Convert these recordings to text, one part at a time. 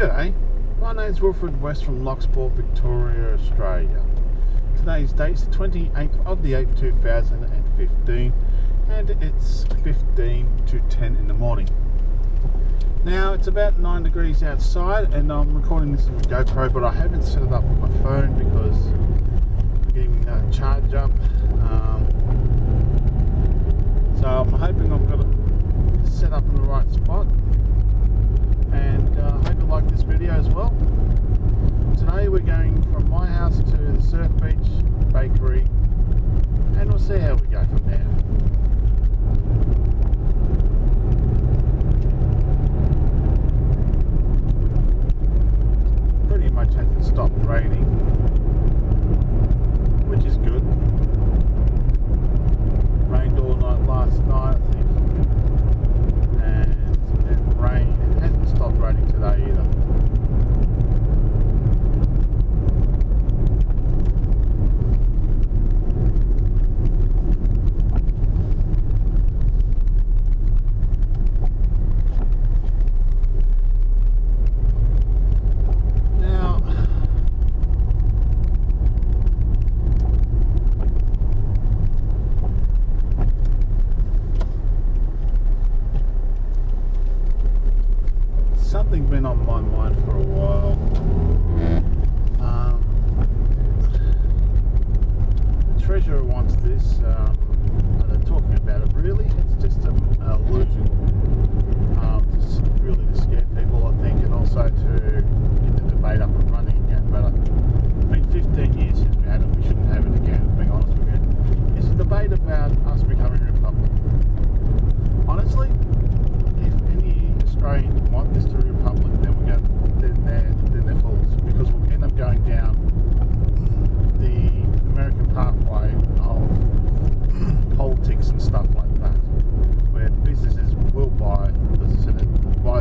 G'day, my name's Wilfred West from Loch Sport, Victoria, Australia. Today's date's the 28th of the 8th, 2015, and it's 15 to 10 in the morning. Now, it's about 9 degrees outside, and I'm recording this with GoPro, but I haven't set it up with my phone because I'm getting a charge up. So I'm hoping I've got it set up in the right spot. And I hope you like this video as well. Today we're going from my house to the Surf Beach Bakery, and we'll see how we go from there. Pretty much hasn't stopped raining, which is good. Rained all night last night, I think, and it hasn't stopped raining today either. Something's been on my mind for a while. The treasurer wants this. They're talking about it. Really, it's just an illusion. Really to scare people, I think, and also to get the debate up and running again. But it's been 15 years since we had it. We shouldn't have it again, being honest with you. It's a debate about us becoming a republic. Honestly, if any Australians want this to be a republic, then they're fools, because we'll end up going down the American pathway of politics and stuff like that, where businesses will buy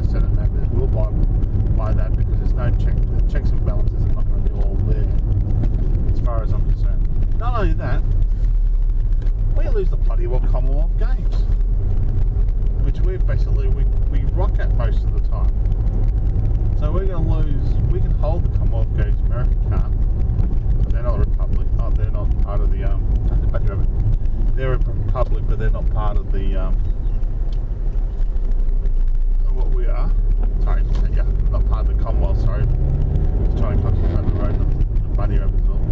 Senate members, will buy that, because there's no checks and balances are not going to be all there, as far as I'm concerned. Not only that, we lose the bloody Commonwealth Games, which we rock at most of the time. So we're going to lose. We can hold the Commonwealth Games, America can't. They're not a republic. Oh, they're not part of the they're a republic, but they're not part of the what we are. Sorry, yeah, not part of the Commonwealth. Sorry, just trying to concentrate on the road, the bunny road as well.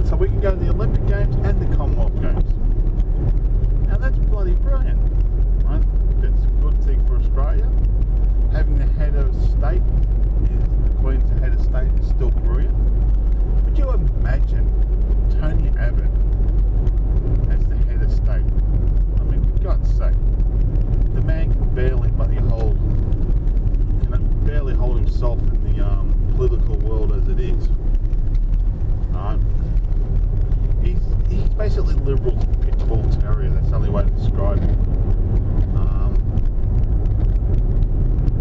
So we can go to the Olympic Games and the Commonwealth Games. Now that's bloody brilliant, right? It's a good thing for Australia. Having the head of state, the Queen's the head of state, is still brilliant. Would you imagine Tony Abbott as the head of state? I mean, for God's sake, the man can barely hold himself in the political world as it is. Right? He's basically Liberal's pit bull terrier. That's the only way to describe him.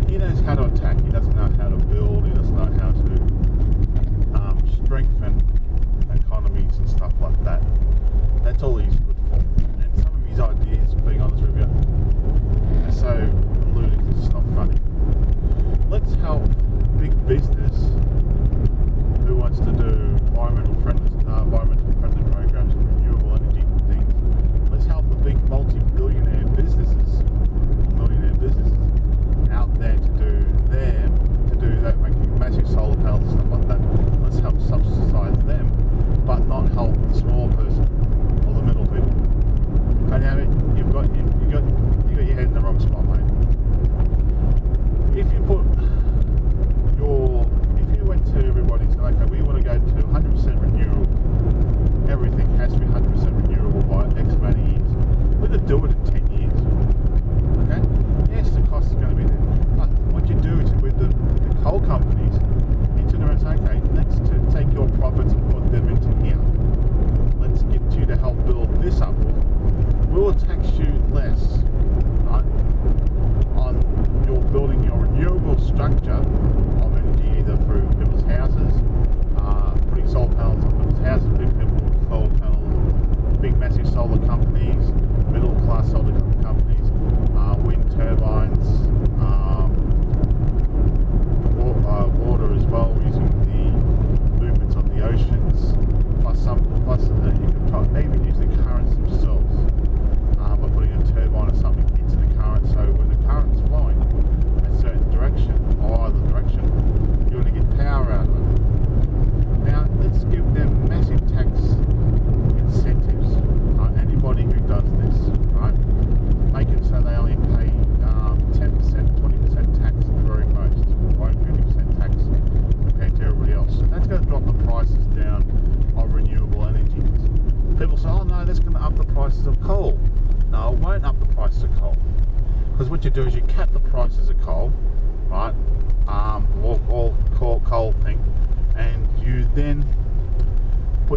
He knows how to attack. He doesn't know how to build. He doesn't know how to strengthen economies and stuff like that. That's all he's good for. And some of his ideas, being honest with you, are so ludicrous.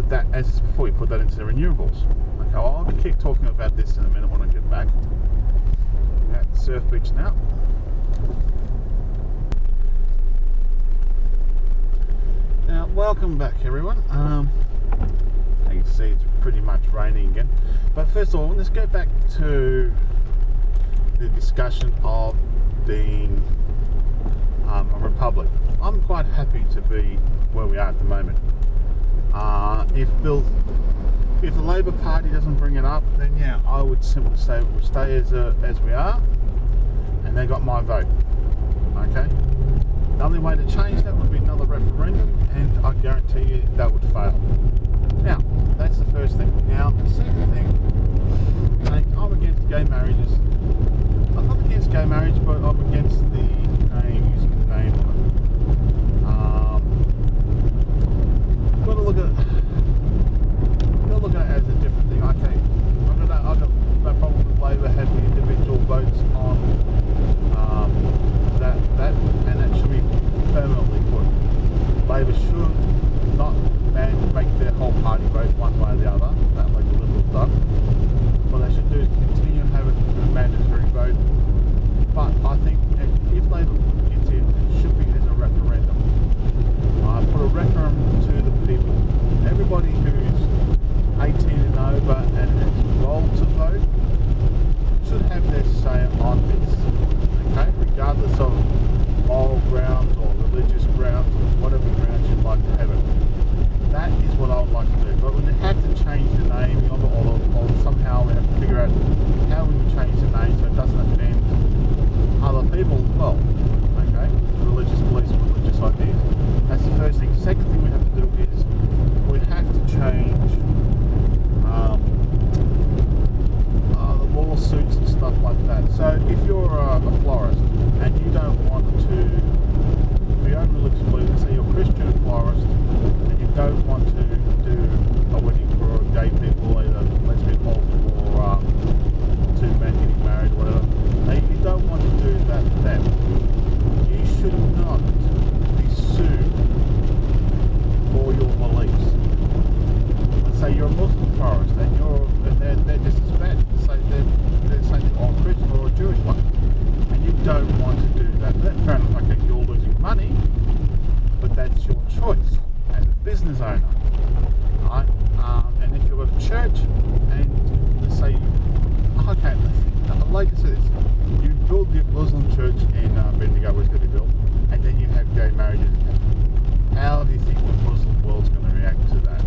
that as before we put that into the renewables. Okay, well, I'll keep talking about this in a minute when I get back. We're at the surf beach now. Now, welcome back everyone. You can see it's pretty much raining again. But first of all, let's go back to the discussion of being a republic. I'm quite happy to be where we are at the moment. If the Labor Party doesn't bring it up, then yeah, I would simply say we'll stay as we are, and they got my vote. Okay. The only way to change that would be another referendum, and I guarantee you that would fail. Now, that's the first thing. Now, the second thing, I'm against gay marriages. I'm not against gay marriage, but I'm against the name, using the name on it. Gotta look at it as a different thing. Okay, I've got no problem with Labor having individual votes on that, and that should be permanently put. Labor should not make their whole party vote one way or the other, that like the Liberals done. What they should do is continue having a mandatory vote. But I think if Labor gets in, it should be as a referendum. Put a referendum to the people. Everybody who's 18 and over and has rolled to vote should have their say on this. Okay, regardless of moral grounds or religious grounds or whatever grounds you'd like to have it. That is what I would like to do. But when they have to change the name or somehow we have to figure out how we would change the name so it doesn't offend other people as well. Okay, religious beliefs, religious ideas. That's the first thing. The second thing we have to do is we have to change the lawsuits and stuff like that. So if you're a florist and you don't want to, if your own religious belief, let's say you're a Christian florist and you don't want to do a wedding for gay people, either lesbian or two men getting married or whatever, and you don't want to do that for them, you should not be sued for your beliefs. Let's say you're a Muslim florist and they're just as bad. Say they're saying or a Christian or a Jewish one, and you don't want to do that. Fair enough, okay, you're losing money, but that's your choice as a business owner. Right? And if you've got a church and let's say, okay, like I said this, you build your Muslim church in Bendigo, where it's going to be built, and then you have gay marriages. How do you think the Muslim world's going to react to that?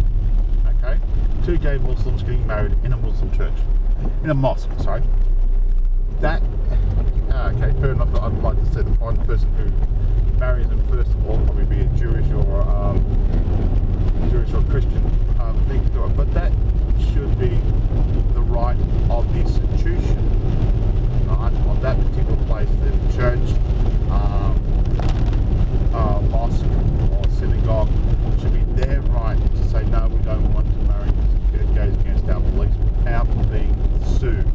Okay, two gay Muslims getting married in a Muslim church, in a mosque. Sorry. That okay, fair enough. I'd like to say the fine person who marries them first of all probably be a Jewish or Christian thing to do it, but that should be the right of the institution, right? On that particular place, the church, mosque or synagogue should be their right to say no, we don't want to marry because it goes against our beliefs without being sued.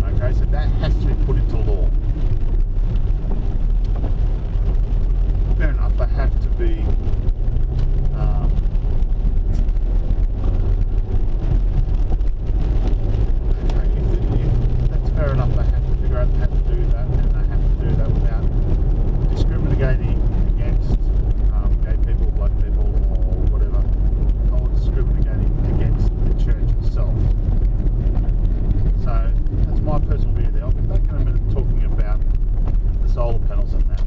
Okay, so that has to be put into law. Fair enough, they have to be fair enough, they have to figure out how to do that, and they have to do that without discriminating against gay people, black people, or whatever, or discriminating against the church itself. So that's my personal view there. I'll be back in a minute talking about the solar panels and that.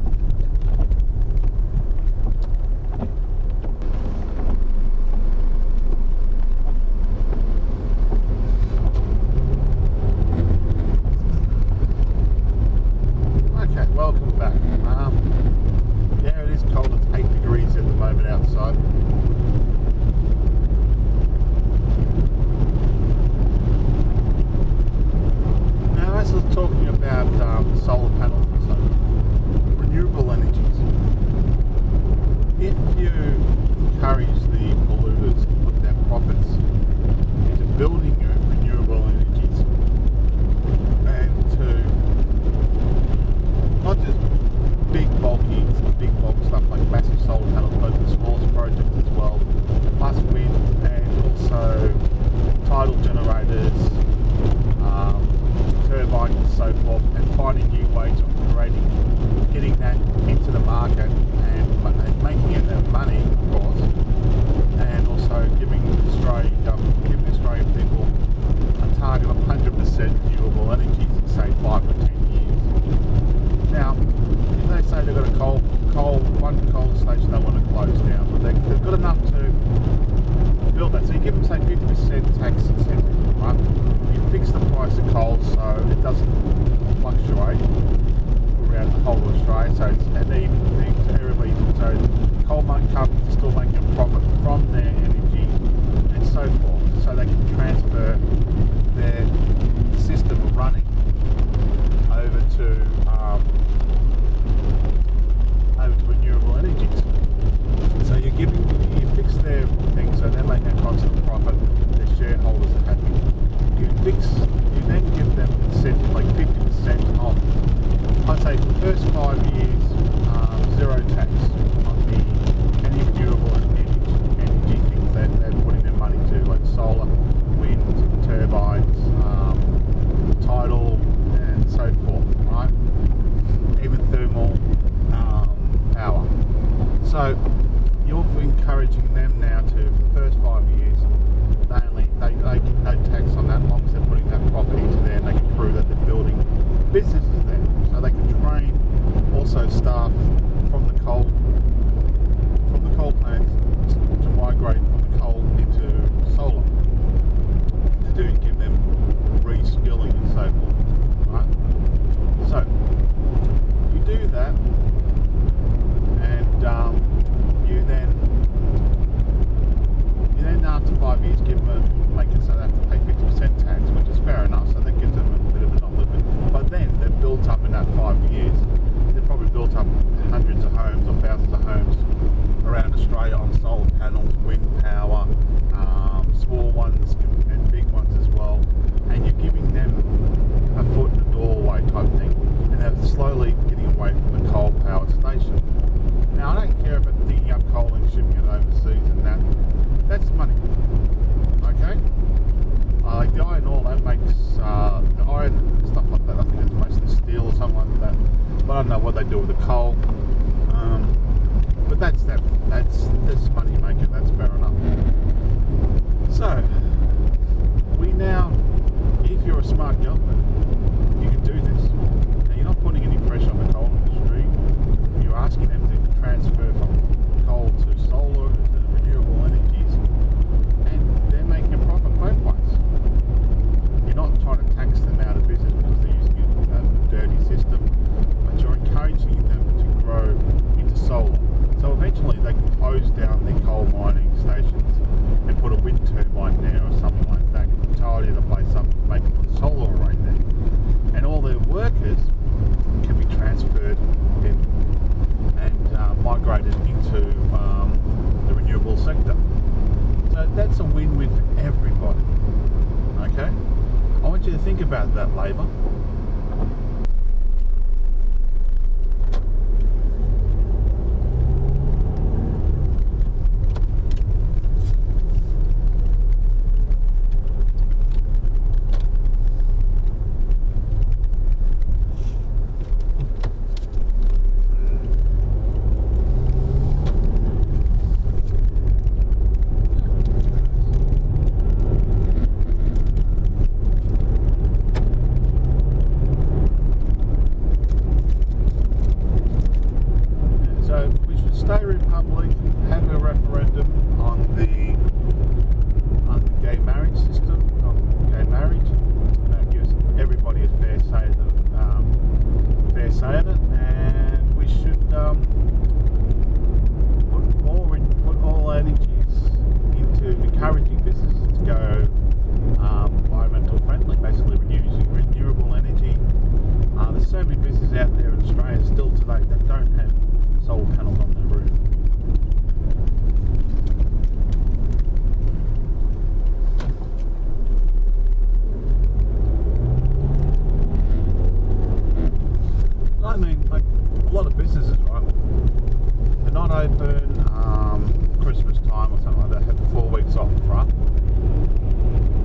Welcome back. Yeah, it is cold. It's 8 degrees at the moment outside. Now, as I was talking about solar panels and so renewable energy, So it's an even thing to everybody. So coal mine companies are still making a profit from their energy and so forth. So they can transfer their system running over to renewable energies. So you fix their thing, so they're making a constant profit. Their shareholders are happy. You then give them incentive like 50% off. I'd say for the first 5 years, zero tax on any renewable energy things that they're putting their money to, like solar, wind, turbines, tidal, and so forth, right? Even thermal power. So you're encouraging them now to, for the first 5 years, they get no tax on that, as long as they're putting that profit into there, and they can prove that they're building businesses there. So they can train also staff from the coal plants to migrate from the coal into solar, to give them reskilling and so forth, right? So you do that, and you then after 5 years make it so they have to pay 50% tax, which is fair enough. So that gives them a bit of an uplift. But then they've built up in that 5 years. They've probably built up hundreds of homes or thousands of homes around Australia on solar panels, wind power, small ones and big ones as well. And you're giving them a foot in the doorway type thing, and they're slowly getting away from the coal powered station. Now I don't care about digging up coal and shipping it overseas and that. That's money, okay? Like the iron ore, that makes the iron and stuff like that. I think it's mostly steel or something like that. But I don't know what they do with the coal. But that's money making. That's fair enough. So we now, if you're a smart government, you can do this. Now you're not putting any pressure on the coal industry. You're asking them to transfer from coal to solar, to renewable energies, and they're making a profit both ways. You're not trying to tax them out of business because they're using a dirty system, but you're encouraging them to grow into solar. So eventually they can close down their coal mining stations and put a wind turbine there or something like that, tidy the place up, make it put a solar array there, and all their workers can be transferred in and migrated into the renewable sector. So that's a win-win for everybody. Okay? I want you to think about that, Labour. Stay Republic, have a referendum on the gay marriage system, on gay marriage. That gives everybody a fair say at it, and we should put all energies into encouraging businesses to go environmental friendly, basically using renewable energy. There's so many businesses out there in Australia still today that don't have solar panels on their roof. I mean, like a lot of businesses, right? They're not open Christmas time or something like that, have 4 weeks off, right?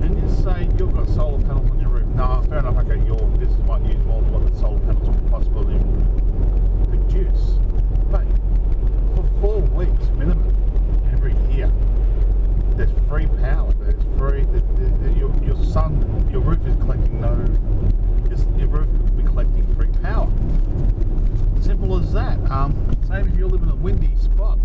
And you say you've got solar panels on your roof. No, fair enough, okay, your business might use more than what the solar panels could possibly produce. But for 4 weeks minimum every year, there's free power. There's free. Your roof is collecting your roof will be collecting free power. Simple as that. Same if you live in a windy spot,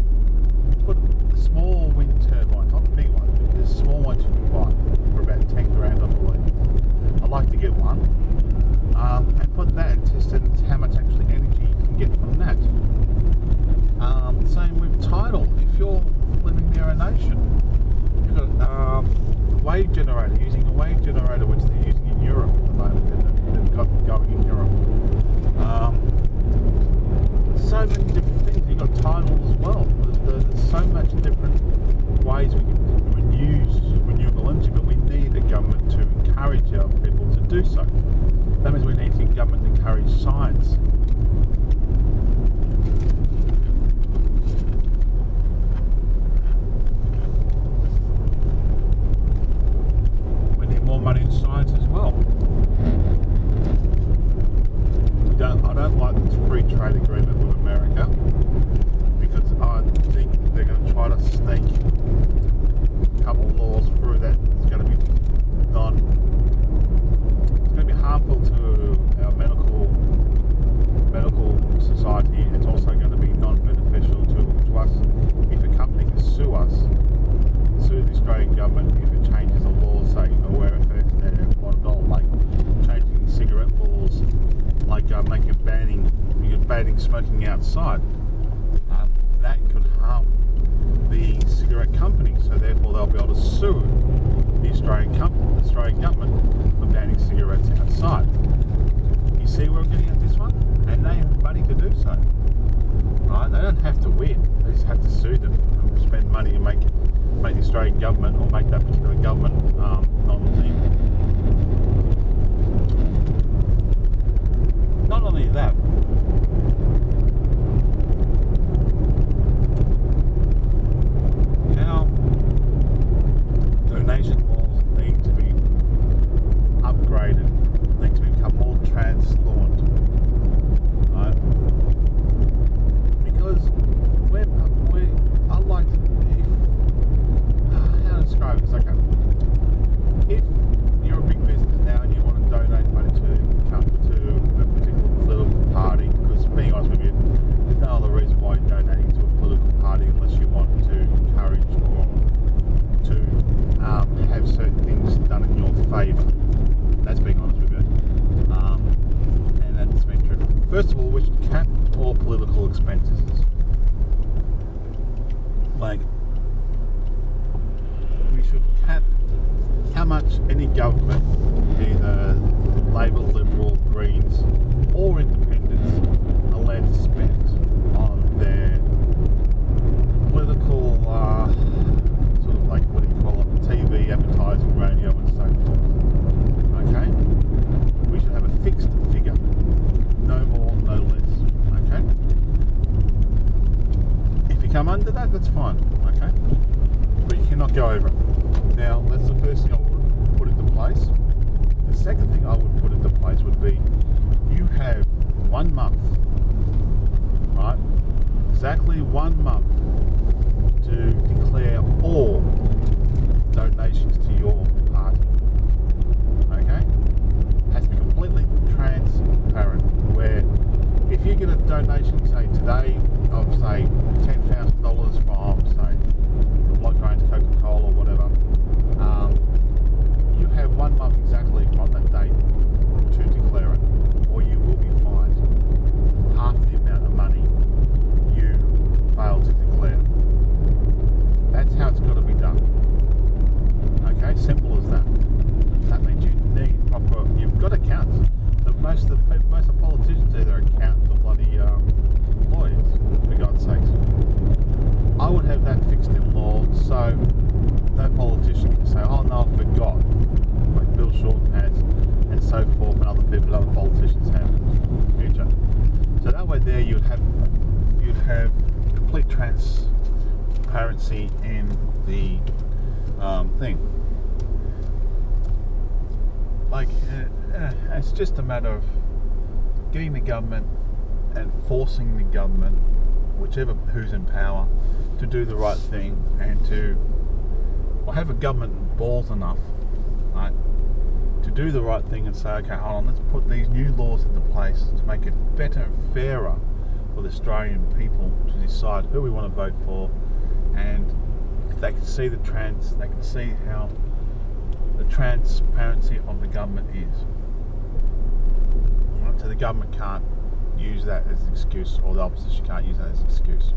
put a small wind turbine, not the big one. There's small ones you can buy for about 10 grand, I believe. I'd like to get one, and put that and test it how much actually energy you can get from that. wave generator, using a wave generator which they're using in Europe at the moment, they've got going in Europe. So many different things. You've got titles as well. There's so much different ways we can use renewable energy, but we need the government to encourage our people to do so. That means we need the government to encourage science. We need more money in science as well. I don't like this free trade agreement with America, because I think they're going to try to sneak a couple of laws through that it's going to be harmful to our medical society. It's also going to be non-beneficial to us. If a company can sue the Australian government if it changes the law, say, where it hurts their bottom dollar, like changing cigarette laws, like making banning smoking outside. That could harm the cigarette company, so therefore they'll be able to sue the Australian government for banning cigarettes outside. You see where I'm getting at this one? And they have money to do so. Right? They don't have to win, they just have to sue them and spend money and make the Australian government, or make that particular government non-thing. Not only that, now donation laws need to be upgraded, need to become more transparent, right? Because I like to, how to describe it? It's like if you're a big business now and you want to donate money to a particular political party, because being honest with you, there's no other reason why you're donating to a political party unless you want to encourage or to have certain things done in your favour. That's being honest with you. And that's been true. First of all, we should cap all political expenses. Like, we should cap how much any government, either Labor, Liberal, Greens or Independents, are allowed to spend on their political, sort of like, what do you call it, TV, advertising, radio and so forth. Okay? We should have a fixed figure. No more, no less. Okay? If you come under that, that's fine. Okay? But you cannot go over it. Now, that's the first thing I would put into place. The second thing I would put into place would be, you have 1 month, right? Exactly 1 month to declare all donations to your party. Okay? It has to be completely transparent, where if you get a donation, say today, of say $10,000 from, say, like going to Coca-Cola or whatever, you have 1 month exactly from that date to declare it, or you will be fined half the amount of money you failed to declare. That's how it's got to be done. Okay, simple as that. That means you need proper. You've got accounts. Most of the politicians either accountants or bloody lawyers, for God's sakes. I would have that fixed in law, so no politician can say, "Oh no, I forgot," like Bill Shorten has, and so forth, and other politicians have in the future. So that way, there you'd have complete transparency in the thing. Like, it's just a matter of getting the government and forcing the government, whichever who's in power, to do the right thing, and to have a government balls enough, right, to do the right thing and say, okay, hold on, let's put these new laws into place to make it better and fairer for the Australian people to decide who we want to vote for, and they can see they can see how the transparency of the government is. Right? So the government can't use that as an excuse, or the opposition can't use that as an excuse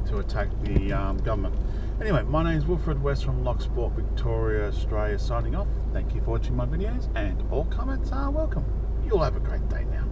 to attack the government. Anyway, my name is Wilfred West from Loch Sport, Victoria, Australia, signing off. Thank you for watching my videos, and all comments are welcome. You'll have a great day now.